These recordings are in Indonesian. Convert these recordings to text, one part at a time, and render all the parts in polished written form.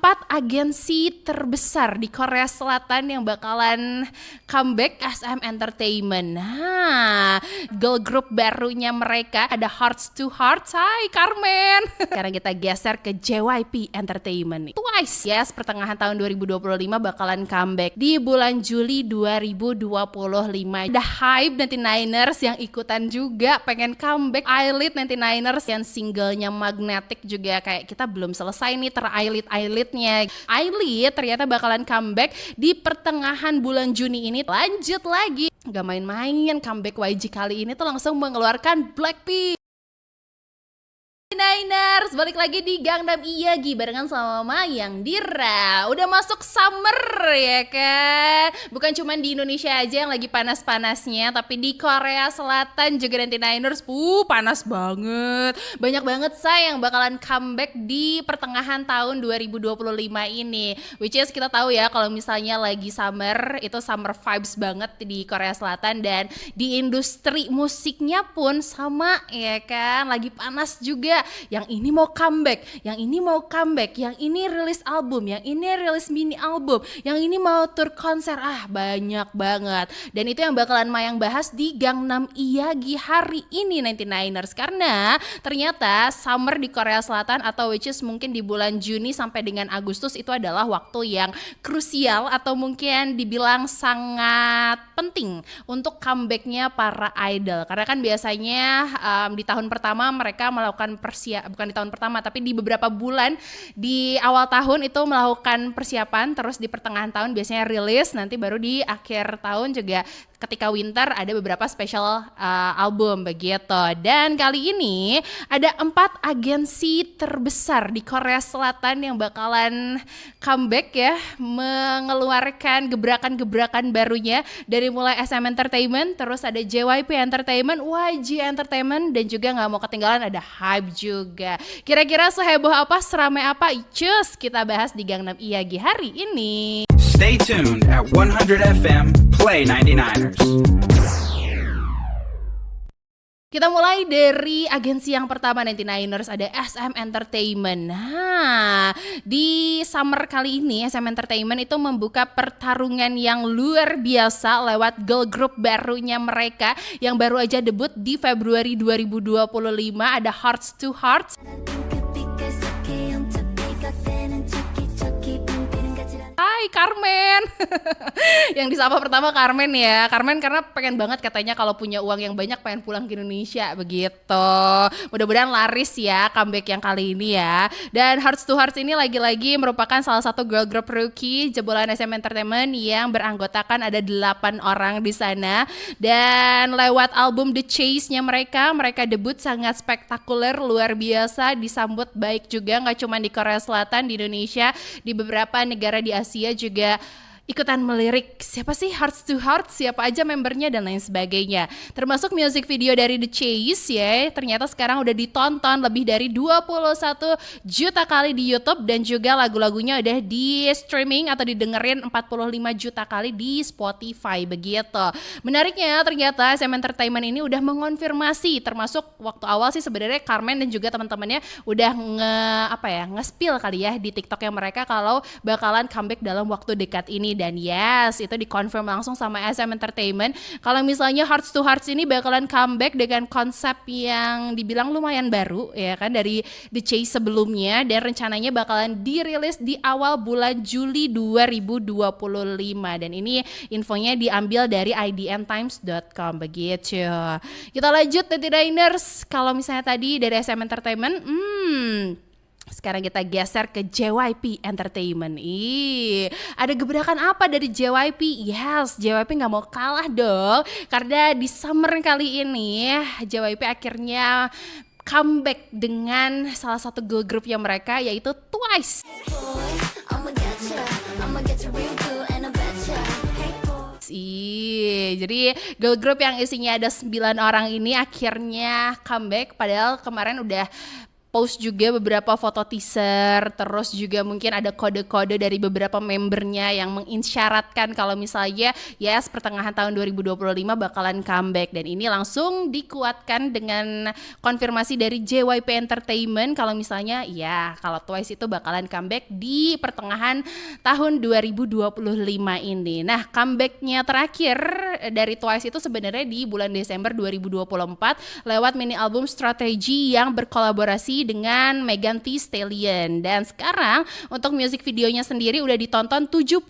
4 agensi terbesar di Korea Selatan yang bakalan comeback SM Entertainment. Nah, girl group barunya mereka ada Hearts to Hearts. Hai Carmen. Sekarang kita geser ke JYP Entertainment. Twice, yes, pertengahan tahun 2025 bakalan comeback di bulan Juli 2025. Ada Hype 99ers yang ikutan juga pengen comeback. Eyelid 99ers yang singlenya Magnetic juga kayak kita belum selesai nih ter-eyelid-eyelidnya. Eyelid ternyata bakalan comeback di pertengahan bulan Juni ini. Lanjut lagi, gak main-main, comeback YG kali ini tuh langsung mengeluarkan Blackpink. Niners balik lagi di Gangnam Iyagi barengan sama Mayang Dira. Udah masuk summer ya kan. Bukan cuma di Indonesia aja yang lagi panas-panasnya, tapi di Korea Selatan juga Niners panas banget. Banyak banget say yang bakalan comeback di pertengahan tahun 2025 ini. Which is kita tahu ya kalau misalnya lagi summer, itu summer vibes banget di Korea Selatan. Dan di industri musiknya pun sama ya kan, lagi panas juga. Yang ini mau comeback, yang ini mau comeback, yang ini rilis album, yang ini rilis mini album, yang ini mau tur konser, banyak banget. Dan itu yang bakalan Mayang bahas di Gangnam Iyagi hari ini 99ers. Karena ternyata summer di Korea Selatan atau which is mungkin di bulan Juni sampai dengan Agustus itu adalah waktu yang krusial atau mungkin dibilang sangat penting untuk comebacknya para idol. Karena kan biasanya di tahun pertama mereka melakukan bukan di tahun pertama tapi di beberapa bulan di awal tahun itu melakukan persiapan, terus di pertengahan tahun biasanya rilis, nanti baru di akhir tahun juga ketika winter ada beberapa special album begitu. Dan kali ini ada 4 agensi terbesar di Korea Selatan yang bakalan comeback ya, mengeluarkan gebrakan-gebrakan barunya dari mulai SM Entertainment, terus ada JYP Entertainment, YG Entertainment, dan juga gak mau ketinggalan ada Hype juga. Kira-kira seheboh apa, seramai apa? Cus, kita bahas di Gangnam Iyagi hari ini. Stay tuned at 100 FM Play 99ers. Kita mulai dari agensi yang pertama 99ers, ada SM Entertainment. Nah, di summer kali ini SM Entertainment itu membuka pertarungan yang luar biasa lewat girl group barunya mereka yang baru aja debut di Februari 2025, ada Hearts to Hearts. Hai Carmen. Yang disapa pertama Carmen ya. Carmen karena pengen banget katanya kalau punya uang yang banyak pengen pulang ke Indonesia begitu. Mudah-mudahan laris ya comeback yang kali ini ya. Dan Hearts to Hearts ini lagi-lagi merupakan salah satu girl group rookie jebolan SM Entertainment yang beranggotakan ada 8 orang di sana. Dan lewat album The Chase-nya mereka debut sangat spektakuler, luar biasa, disambut baik juga, gak cuma di Korea Selatan, di Indonesia, di beberapa negara di Asia juga ikutan melirik siapa sih Hearts to Hearts, siapa aja membernya dan lain sebagainya. Termasuk music video dari The Chase ya, ternyata sekarang udah ditonton lebih dari 21 juta kali di YouTube, dan juga lagu-lagunya udah di streaming atau didengerin 45 juta kali di Spotify begitu. Menariknya ternyata SM Entertainment ini udah mengonfirmasi, termasuk waktu awal sih sebenarnya Carmen dan juga teman-temannya udah nge-spill kali ya di TikToknya mereka kalau bakalan comeback dalam waktu dekat ini. Dan yes, itu dikonfirm langsung sama SM Entertainment kalau misalnya Hearts to Hearts ini bakalan comeback dengan konsep yang dibilang lumayan baru ya kan dari The Chase sebelumnya, dan rencananya bakalan dirilis di awal bulan Juli 2025. Dan ini infonya diambil dari idntimes.com begitu. Kita lanjut Niners. Kalau misalnya tadi dari SM Entertainment, sekarang kita geser ke JYP Entertainment. Ada gebrakan apa dari JYP? Yes, JYP gak mau kalah dong. Karena di summer kali ini JYP akhirnya comeback dengan salah satu girl group yang mereka, yaitu Twice. Jadi girl group yang isinya ada 9 orang ini akhirnya comeback, padahal kemarin udah nge-post juga beberapa foto teaser, terus juga mungkin ada kode-kode dari beberapa membernya yang mengisyaratkan kalau misalnya yes pertengahan tahun 2025 bakalan comeback, dan ini langsung dikuatkan dengan konfirmasi dari JYP Entertainment kalau misalnya ya kalau Twice itu bakalan comeback di pertengahan tahun 2025 ini. Nah, comebacknya terakhir dari Twice itu sebenarnya di bulan Desember 2024 lewat mini album Strategy yang berkolaborasi dengan Megan Thee Stallion, dan sekarang untuk music videonya sendiri udah ditonton 78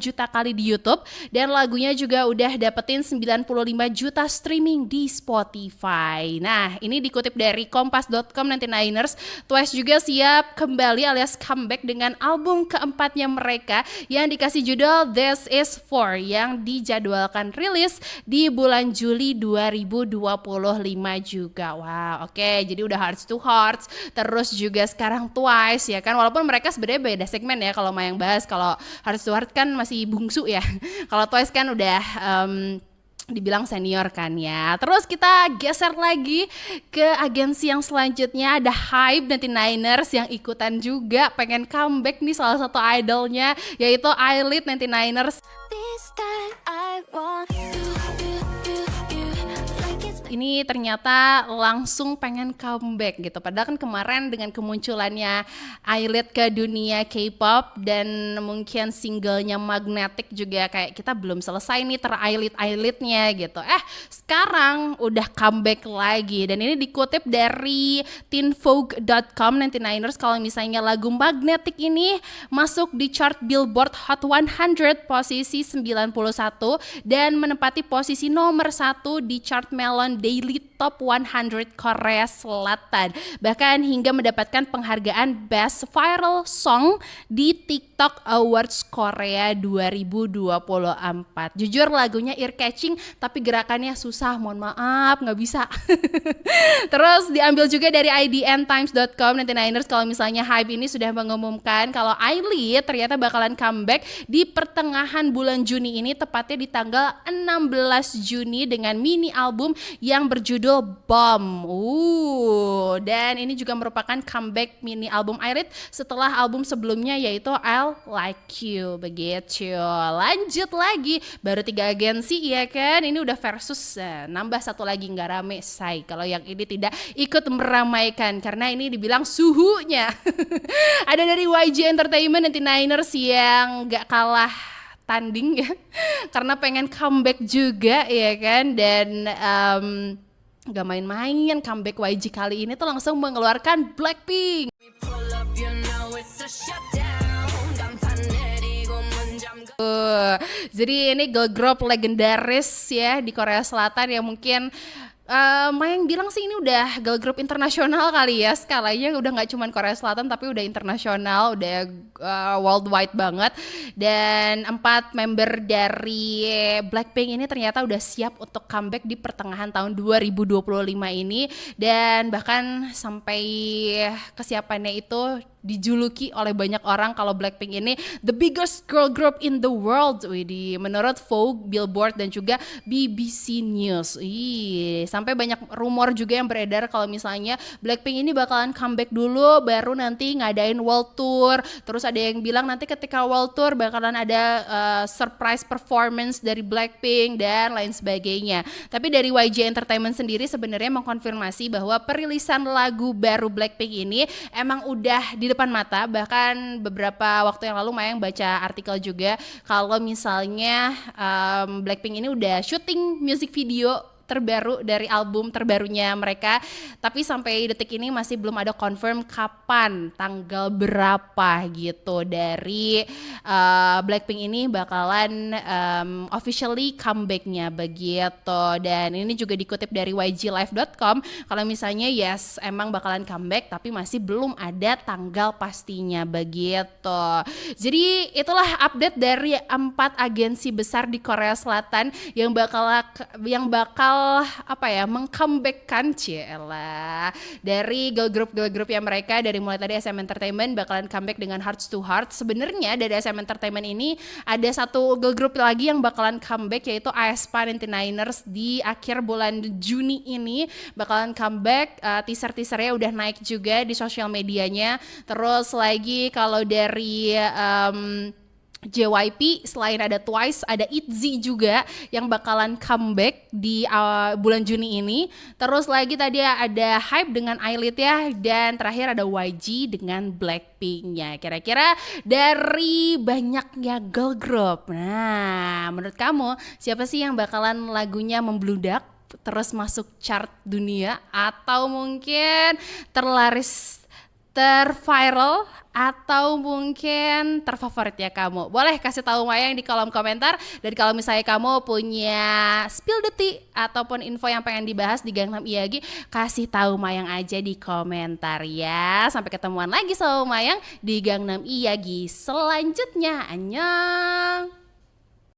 juta kali di YouTube, dan lagunya juga udah dapetin 95 juta streaming di Spotify. Nah, ini dikutip dari kompas.com 99ers, Twice juga siap kembali alias comeback dengan album keempatnya mereka yang dikasih judul This Is For yang dijadwalkan rilis di bulan Juli 2025 juga. Wow, oke, jadi udah Hearts to Hearts, terus juga sekarang Twice ya kan, walaupun mereka sebenarnya beda segmen ya kalau Mayang bahas. Kalau Hearts to Hearts kan masih bungsu ya, kalau Twice kan udah dibilang senior kan ya. Terus kita geser lagi ke agensi yang selanjutnya, ada Hype 99ers yang ikutan juga pengen comeback nih salah satu idolnya, yaitu I-Lead 99ers. Ini ternyata langsung pengen comeback gitu. Padahal kan kemarin dengan kemunculannya I-Lead ke dunia K-pop dan mungkin singlenya Magnetic juga kayak kita belum selesai nih I-Lead-nya gitu. Sekarang udah comeback lagi, dan ini dikutip dari teenvogue.com 99ers kalau misalnya lagu Magnetic ini masuk di chart Billboard Hot 100 posisi 91 dan menempati posisi nomor 1 di chart Melon Daily Top 100 Korea Selatan, bahkan hingga mendapatkan penghargaan Best Viral Song di TikTok Awards Korea 2024. Jujur lagunya ear catching tapi gerakannya susah, mohon maaf nggak bisa. Terus diambil juga dari idntimes.com 99ers kalau misalnya Hype ini sudah mengumumkan kalau I-Lead ternyata bakalan comeback di pertengahan bulan Juni ini, tepatnya di tanggal 16 Juni dengan mini album yang berjudul Bomb. Dan ini juga merupakan comeback mini album I-Lead setelah album sebelumnya yaitu I'll Like You begitu. Lanjut lagi, baru 3 agensi ya kan, ini udah versus, nambah satu lagi nggak rame say kalau yang ini tidak ikut meramaikan karena ini dibilang suhunya. Ada dari YG Entertainment 99ers yang nggak kalah tanding ya karena pengen comeback juga ya kan, dan gak main-main comeback YG kali ini tuh langsung mengeluarkan Blackpink. Jadi ini girl group legendaris ya di Korea Selatan yang mungkin Mayang bilang sih ini udah girl group internasional kali ya, skalanya udah nggak cuma Korea Selatan tapi udah internasional, udah worldwide banget. Dan 4 member dari Blackpink ini ternyata udah siap untuk comeback di pertengahan tahun 2025 ini, dan bahkan sampai kesiapannya itu dijuluki oleh banyak orang kalau Blackpink ini the biggest girl group in the world. Menurut Vogue, Billboard dan juga BBC News. Sampai banyak rumor juga yang beredar kalau misalnya Blackpink ini bakalan comeback dulu baru nanti ngadain world tour. Terus ada yang bilang nanti ketika world tour bakalan ada surprise performance dari Blackpink dan lain sebagainya. Tapi dari YG Entertainment sendiri sebenarnya mengkonfirmasi bahwa perilisan lagu baru Blackpink ini emang udah di depan mata. Bahkan beberapa waktu yang lalu Mayang baca artikel juga kalau misalnya Blackpink ini udah syuting music video terbaru dari album terbarunya mereka, tapi sampai detik ini masih belum ada confirm kapan, tanggal berapa gitu dari Blackpink ini bakalan officially comebacknya begitu. Dan ini juga dikutip dari YGLive.com kalau misalnya yes emang bakalan comeback tapi masih belum ada tanggal pastinya begitu. Jadi itulah update dari 4 agensi besar di Korea Selatan yang bakal bakal meng-comeback-kan dari girl group yang mereka dari mulai tadi SM Entertainment bakalan comeback dengan Hearts to Hearts. Sebenarnya dari SM Entertainment ini ada satu girl group lagi yang bakalan comeback, yaitu aespa 99ers di akhir bulan Juni ini bakalan comeback. Teaser-teasernya udah naik juga di sosial medianya. Terus lagi kalau dari JYP, selain ada Twice, ada ITZY juga yang bakalan comeback di bulan Juni ini. Terus lagi tadi ada Hype dengan Eyelid ya, dan terakhir ada YG dengan Blackpink-nya. Kira-kira dari banyaknya girl group, nah menurut kamu siapa sih yang bakalan lagunya membludak terus masuk chart dunia, atau mungkin terlaris, terviral, atau mungkin terfavorit ya kamu? Boleh kasih tahu Mayang di kolom komentar. Dan kalau misalnya kamu punya spill the tea ataupun info yang pengen dibahas di Gangnam Iyagi, kasih tahu Mayang aja di komentar ya. Sampai ketemuan lagi sama Mayang di Gangnam Iyagi selanjutnya. Annyeong.